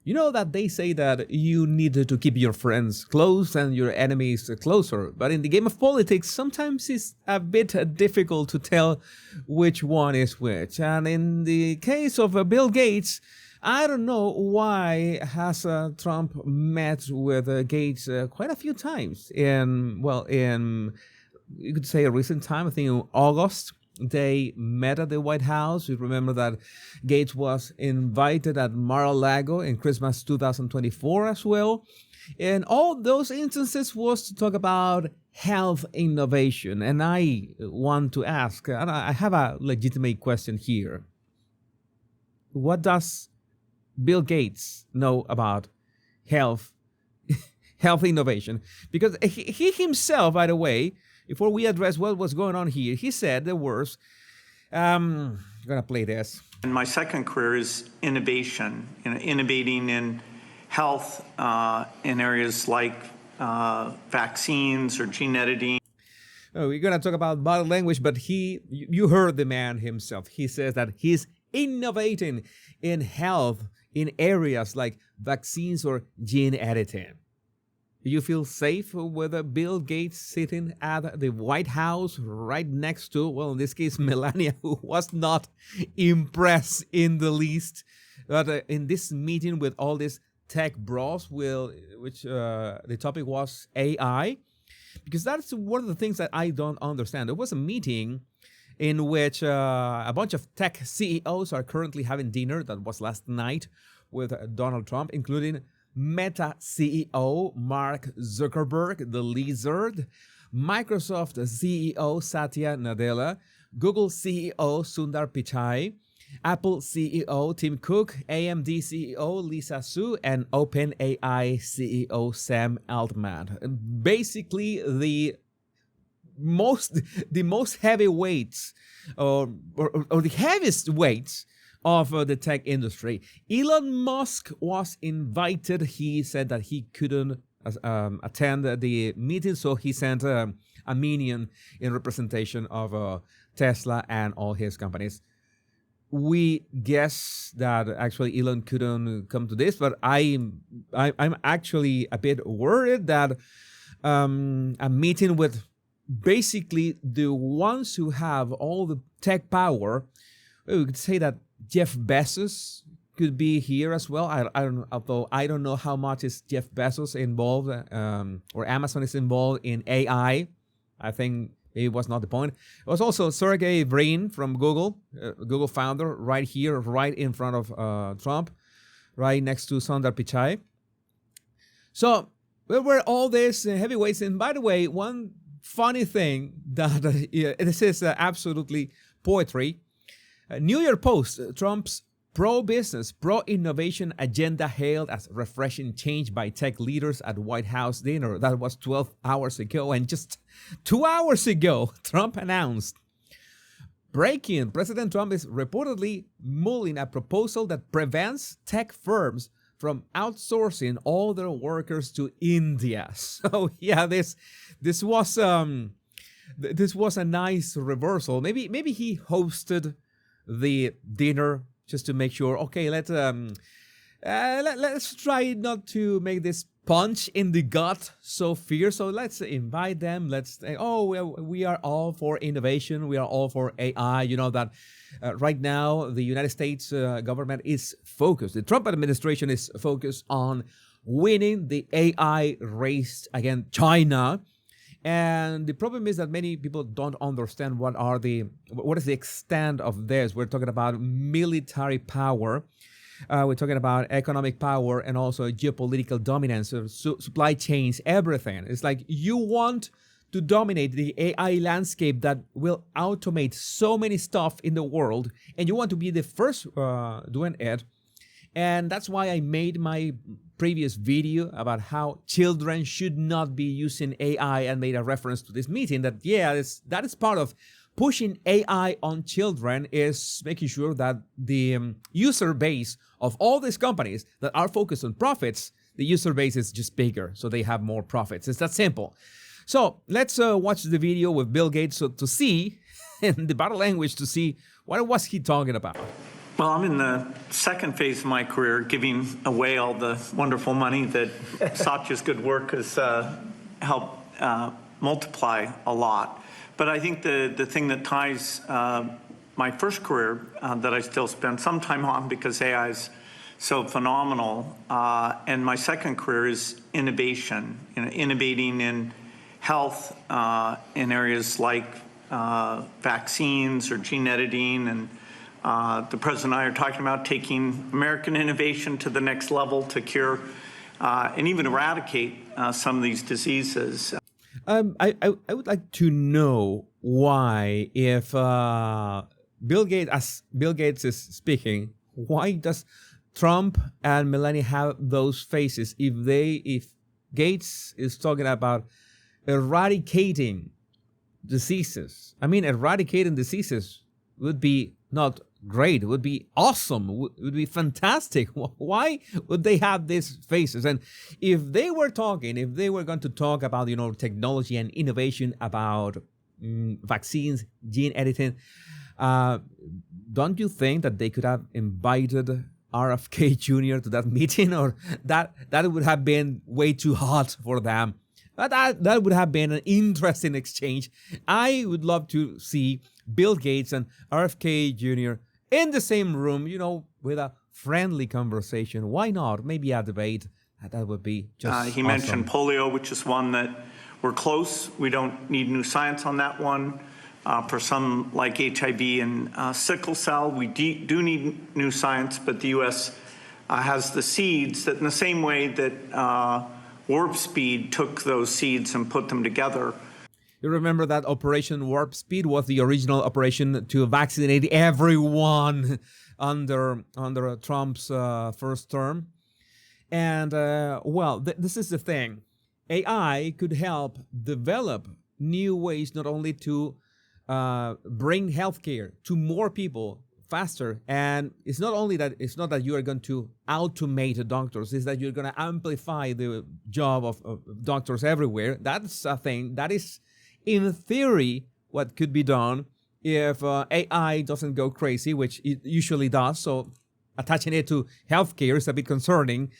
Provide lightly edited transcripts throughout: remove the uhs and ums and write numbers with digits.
You know that they say that you need to keep your friends close and your enemies closer. But in the game of politics, sometimes it's a bit difficult to tell which one is which. And in the case of Bill Gates, I don't know why has Trump met with Gates quite a few times. In you could say a recent time, I think in August, they met at the White House. You remember that Gates was invited at Mar-a-Lago in Christmas 2024 as well. And all those instances was to talk about health innovation. And I want to ask, and I have a legitimate question here. What does Bill Gates know about health innovation? Because he himself, by the way, before we address what was going on here, he said the words, I'm going to play this. And my second career is innovation, innovating in health in areas like vaccines or gene editing. Oh, we're going to talk about body language, but you heard the man himself. He says that he's innovating in health in areas like vaccines or gene editing. Do you feel safe with Bill Gates sitting at the White House right next to, well, in this case, Melania, who was not impressed in the least? But in this meeting with all these tech bros, which the topic was AI, because that's one of the things that I don't understand. There was a meeting in which a bunch of tech CEOs are currently having dinner. That was last night with Donald Trump, including Meta CEO Mark Zuckerberg, the lizard, Microsoft CEO Satya Nadella, Google CEO Sundar Pichai, Apple CEO Tim Cook, AMD CEO Lisa Su, and OpenAI CEO Sam Altman. Basically, the most heavy weights or the heaviest weights of the tech industry. Elon Musk was invited. He said that he couldn't attend the meeting, so he sent a minion in representation of Tesla and all his companies. We guess that actually Elon couldn't come to this, but I'm actually a bit worried that a meeting with basically the ones who have all the tech power, we could say that Jeff Bezos could be here as well. Although I don't know how much is Jeff Bezos involved or Amazon is involved in AI. I think it was not the point. It was also Sergey Brin from Google, Google founder, right here, right in front of Trump, right next to Sundar Pichai. So there were all these heavyweights. And by the way, one funny thing that this is absolutely poetry. New York Post, Trump's pro-business, pro-innovation agenda hailed as refreshing change by tech leaders at White House dinner. That was 12 hours ago. And just 2 hours ago, Trump announced, breaking, President Trump is reportedly mulling a proposal that prevents tech firms from outsourcing all their workers to India. So yeah, this was a nice reversal. Maybe he hosted the dinner just to make sure, okay, let's try not to make this punch in the gut so fierce. So let's invite them. Let's say, we are all for innovation. We are all for AI. You know that right now the United States government is focused. The Trump administration is focused on winning the AI race against China. And the problem is that many people don't understand what is the extent of this. We're talking about military power. We're talking about economic power and also geopolitical dominance, supply chains, everything. It's like you want to dominate the AI landscape that will automate so many stuff in the world, and you want to be the first doing it. And that's why I made my previous video about how children should not be using AI and made a reference to this meeting that, that is part of pushing AI on children, is making sure that the user base of all these companies that are focused on profits, the user base is just bigger, so they have more profits. It's that simple. So let's watch the video with Bill Gates to see, in the body language, to see what was he talking about. Well, I'm in the second phase of my career, giving away all the wonderful money that Satya's good work has helped multiply a lot. But I think the thing that ties my first career that I still spend some time on because AI is so phenomenal, and my second career is innovation, innovating in health in areas like vaccines or gene editing, and the president and I are talking about taking American innovation to the next level to cure and even eradicate some of these diseases. I would like to know why, if Bill Gates, as Bill Gates is speaking, why does Trump and Melania have those faces if Gates is talking about eradicating diseases? I mean, eradicating diseases would be not great, would be awesome, would be fantastic. Why would they have these faces? And if they were going to talk about, technology and innovation, about vaccines, gene editing, don't you think that they could have invited RFK Jr. to that meeting, or that would have been way too hot for them? But that would have been an interesting exchange. I would love to see Bill Gates and RFK Jr. in the same room, with a friendly conversation. Why not? Maybe a debate. That would be just He awesome. mentioned polio, which is one that we're close. We don't need new science on that one. For some like HIV and sickle cell, we do need new science, but the U.S. Has the seeds that, in the same way that Warp Speed took those seeds and put them together. You remember that Operation Warp Speed was the original operation to vaccinate everyone under Trump's first term. And, this is the thing. AI could help develop new ways not only to bring healthcare to more people faster. And it's not that you are going to automate doctors, it's that you're going to amplify the job of doctors everywhere. That's a thing that is, in theory, what could be done if AI doesn't go crazy, which it usually does. So attaching it to healthcare is a bit concerning.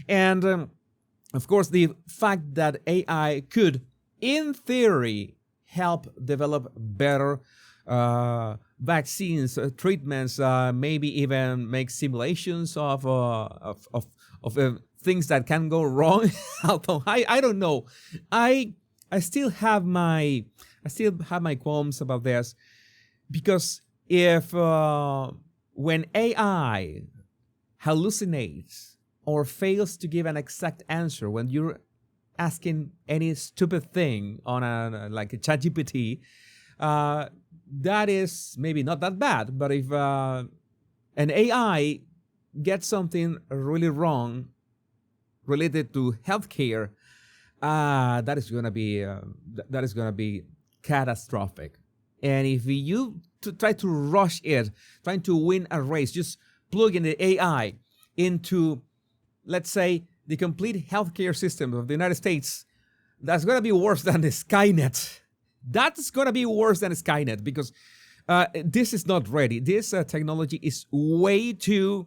And of course, the fact that AI could, in theory, help develop better vaccines, treatments, maybe even make simulations of things that can go wrong. Although I don't know. I still have my qualms about this, because if when AI hallucinates or fails to give an exact answer when you're asking any stupid thing on like a ChatGPT, that is maybe not that bad. But if an AI gets something really wrong related to healthcare, that is going to be catastrophic. And if you try to rush it, trying to win a race, just plug in the AI into, let's say, the complete healthcare system of the United States, that's going to be worse than the Skynet. That's going to be worse than Skynet, because this is not ready. This technology is way too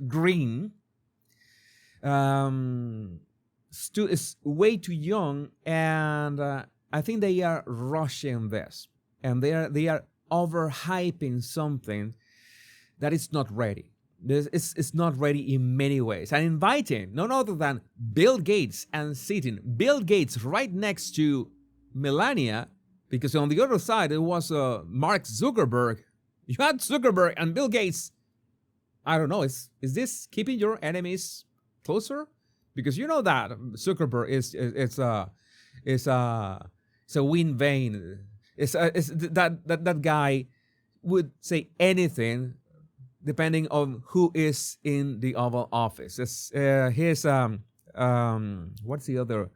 green. Is way too young, and I think they are rushing this, and they are overhyping something that is not ready. It's not ready in many ways. And inviting none other than Bill Gates and sitting Bill Gates right next to Melania, because on the other side it was Mark Zuckerberg. You had Zuckerberg and Bill Gates. I don't know. Is this keeping your enemies closer? Because you know that Zuckerberg is a win vein. That guy would say anything depending on who is in the Oval Office. What's the other?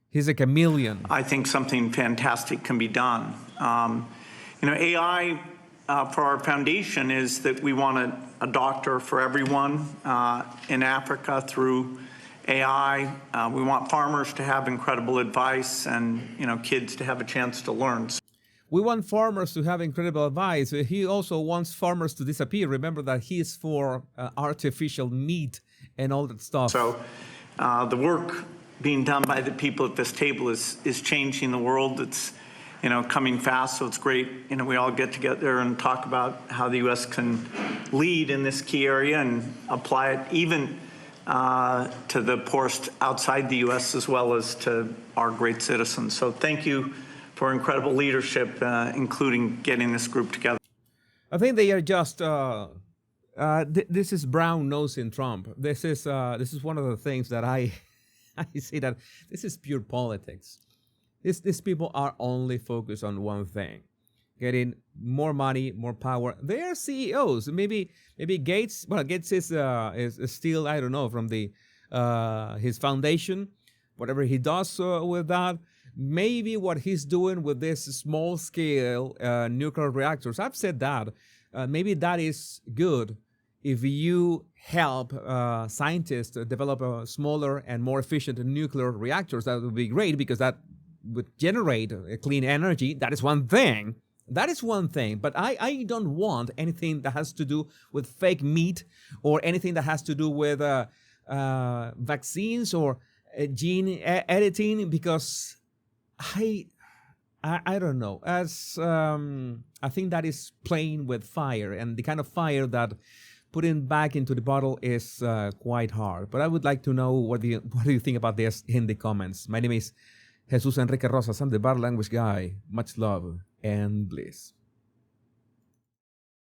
He's a chameleon. I think something fantastic can be done. AI for our foundation is that we want a doctor for everyone in Africa through AI. We want farmers to have incredible advice, and kids to have a chance to learn. We want farmers to have incredible advice. He also wants farmers to disappear. Remember that he is for artificial meat and all that stuff. So the work being done by the people at this table is changing the world. It's, coming fast, so it's great. We all get together and talk about how the U.S. can lead in this key area and apply it even to the poorest outside the U.S. as well as to our great citizens. So thank you for incredible leadership, including getting this group together. I think they are just. This is brown nosing Trump. This is one of the things that I see that this is pure politics. These people are only focused on one thing: getting more money, more power. They are CEOs. Maybe Gates. Well, Gates is still, I don't know, from the his foundation, whatever he does with that. Maybe what he's doing with this small scale nuclear reactors. I've said that maybe that is good if you help scientists develop smaller and more efficient nuclear reactors. That would be great because that would generate clean energy. That is one thing. But I don't want anything that has to do with fake meat or anything that has to do with vaccines or gene editing, because I don't know. As I think that is playing with fire, and the kind of fire that putting back into the bottle is quite hard. But I would like to know what do you think about this in the comments. My name is Jesus Enrique Rosas. I'm the Bar Language Guy. Much love and bliss.